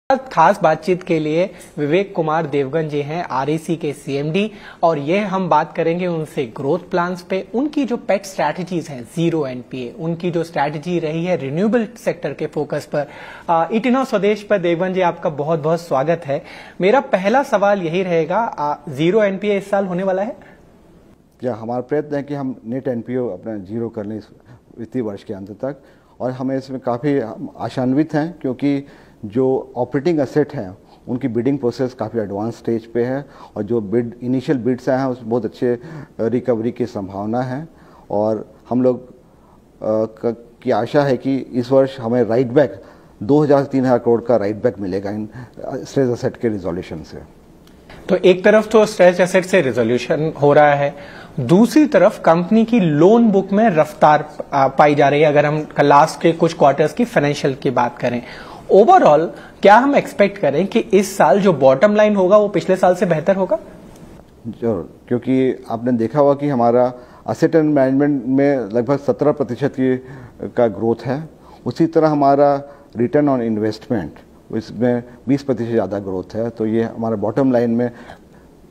खास बातचीत के लिए विवेक कुमार देवगन जी हैं आरईसी के सीएमडी और ये हम बात करेंगे उनसे ग्रोथ प्लान्स पे, उनकी जो पेट स्ट्रैटेजीज हैं जीरो एनपीए, उनकी जो स्ट्रैटेजी रही है रिन्यूएबल सेक्टर के फोकस पर। इटिनो स्वदेश पर देवगन जी आपका बहुत बहुत स्वागत है। मेरा पहला सवाल यही रहेगा, जीरो एनपीए इस साल होने वाला है? हमारा प्रयत्न है कि हम नेट एनपीओ अपना जीरो कर लें इस वित्तीय वर्ष के अंत तक, और हमें इसमें काफ़ी आशान्वित हैं क्योंकि जो ऑपरेटिंग एसेट हैं उनकी बिडिंग प्रोसेस काफ़ी एडवांस स्टेज पे है और जो इनिशियल बिड्स आए हैं उसमें बहुत अच्छे रिकवरी की संभावना है। और हम लोग की आशा है कि इस वर्ष हमें राइट बैक 2000 से 3000 करोड़ का राइट बैक मिलेगा इन स्ट्रेस एसेट के रिजोल्यूशन से। तो एक तरफ तो स्ट्रेस एसेट से रिजोल्यूशन हो रहा है, दूसरी तरफ कंपनी की लोन बुक में रफ्तार पाई जा रही है। अगर हम लास्ट के कुछ क्वार्टर्स की फाइनेंशियल की बात करें, ओवरऑल क्या हम एक्सपेक्ट करें कि इस साल जो बॉटम लाइन होगा वो पिछले साल से बेहतर होगा? जरूर, क्योंकि आपने देखा होगा कि हमारा एसेट एंड मैनेजमेंट में लगभग 17% का ग्रोथ है। उसी तरह हमारा रिटर्न ऑन इन्वेस्टमेंट इसमें 20% ज़्यादा ग्रोथ है। तो ये हमारा बॉटम लाइन में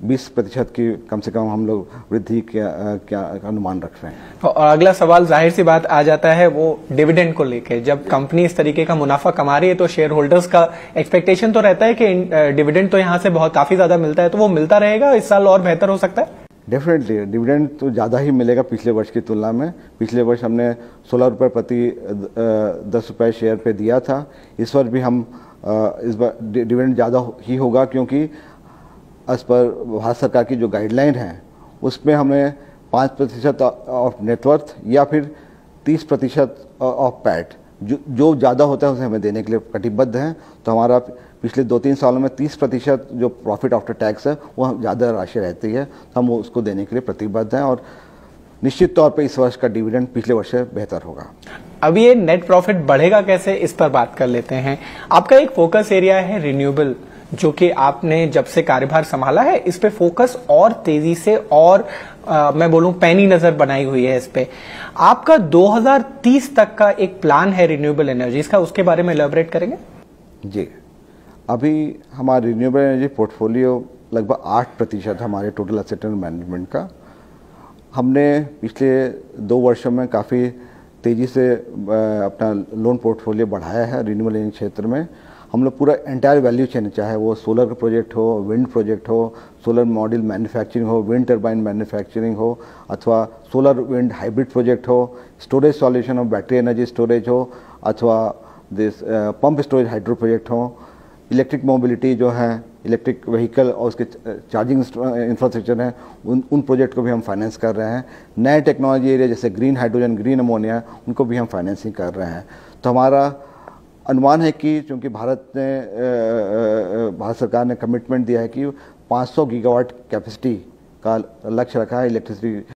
20% की कम से कम हम लोग वृद्धि क्या अनुमान रख रहे हैं। और अगला सवाल जाहिर सी बात आ जाता है वो डिविडेंड को लेके। जब कंपनी इस तरीके का मुनाफा कमा रही है तो शेयर होल्डर्स का एक्सपेक्टेशन तो रहता है कि डिविडेंड तो यहाँ से बहुत काफी ज्यादा मिलता है, तो वो मिलता रहेगा इस साल और बेहतर हो सकता है? डेफिनेटली डिविडेंड तो ज़्यादा ही मिलेगा पिछले वर्ष की तुलना में। पिछले वर्ष हमने 16 रुपये प्रति 10 रुपये शेयर पे दिया था। इस वर्ष भी हम इस बार डिविडेंड ज़्यादा ही होगा क्योंकि एज पर भारत सरकार की जो गाइडलाइन है उसमें हमें 5% ऑफ नेटवर्थ या फिर 30% ऑफ पैट जो ज़्यादा होता है उसे हमें देने के लिए कटिबद्ध हैं। तो हमारा पिछले 2-3 सालों में 30% जो प्रॉफिट आफ्टर टैक्स है वो ज़्यादा राशि रहती है, तो हम उसको देने के लिए प्रतिबद्ध हैं और निश्चित तौर पे इस वर्ष का डिविडेंड पिछले वर्ष से बेहतर होगा। अब ये नेट प्रॉफिट बढ़ेगा कैसे, इस पर बात कर लेते हैं। आपका एक फोकस एरिया है रिन्यूएबल, जो कि आपने जब से कार्यभार संभाला है इस पे फोकस और तेजी से और मैं बोलूं पैनी नजर बनाई हुई है इस पे। आपका 2030 तक का एक प्लान है रिन्यूएबल एनर्जीज का, उसके बारे में एलैबोरेट करेंगे? जी, अभी हमारा रिन्यूएबल एनर्जी पोर्टफोलियो लगभग 8% हमारे टोटल एसेट एंड मैनेजमेंट का। हमने पिछले 2 वर्षों में काफ़ी तेज़ी से अपना लोन पोर्टफोलियो बढ़ाया है रिन्यूएबल एनर्जी क्षेत्र में। हम लोग पूरा एंटायर वैल्यू चेन, चाहे वो सोलर प्रोजेक्ट हो, विंड प्रोजेक्ट हो, सोलर मॉड्यूल मैन्युफैक्चरिंग हो, विंड टर्बाइन मैन्युफैक्चरिंग हो, अथवा सोलर विंड हाइब्रिड प्रोजेक्ट हो, स्टोरेज सॉल्यूशन हो, बैटरी एनर्जी स्टोरेज हो, अथवा this pump storage hydro project हो, इलेक्ट्रिक मोबिलिटी जो है इलेक्ट्रिक व्हीकल और उसके चार्जिंग इंफ्रास्ट्रक्चर हैं उन प्रोजेक्ट को भी हम फाइनेंस कर रहे हैं। नए टेक्नोलॉजी एरिया जैसे ग्रीन हाइड्रोजन, ग्रीन अमोनिया, उनको भी हम फाइनेंसिंग कर रहे हैं। तो हमारा अनुमान है कि चूँकि भारत सरकार ने कमिटमेंट दिया है कि 500 गीगावाट कैपेसिटी का लक्ष्य रखा है इलेक्ट्रिसिटी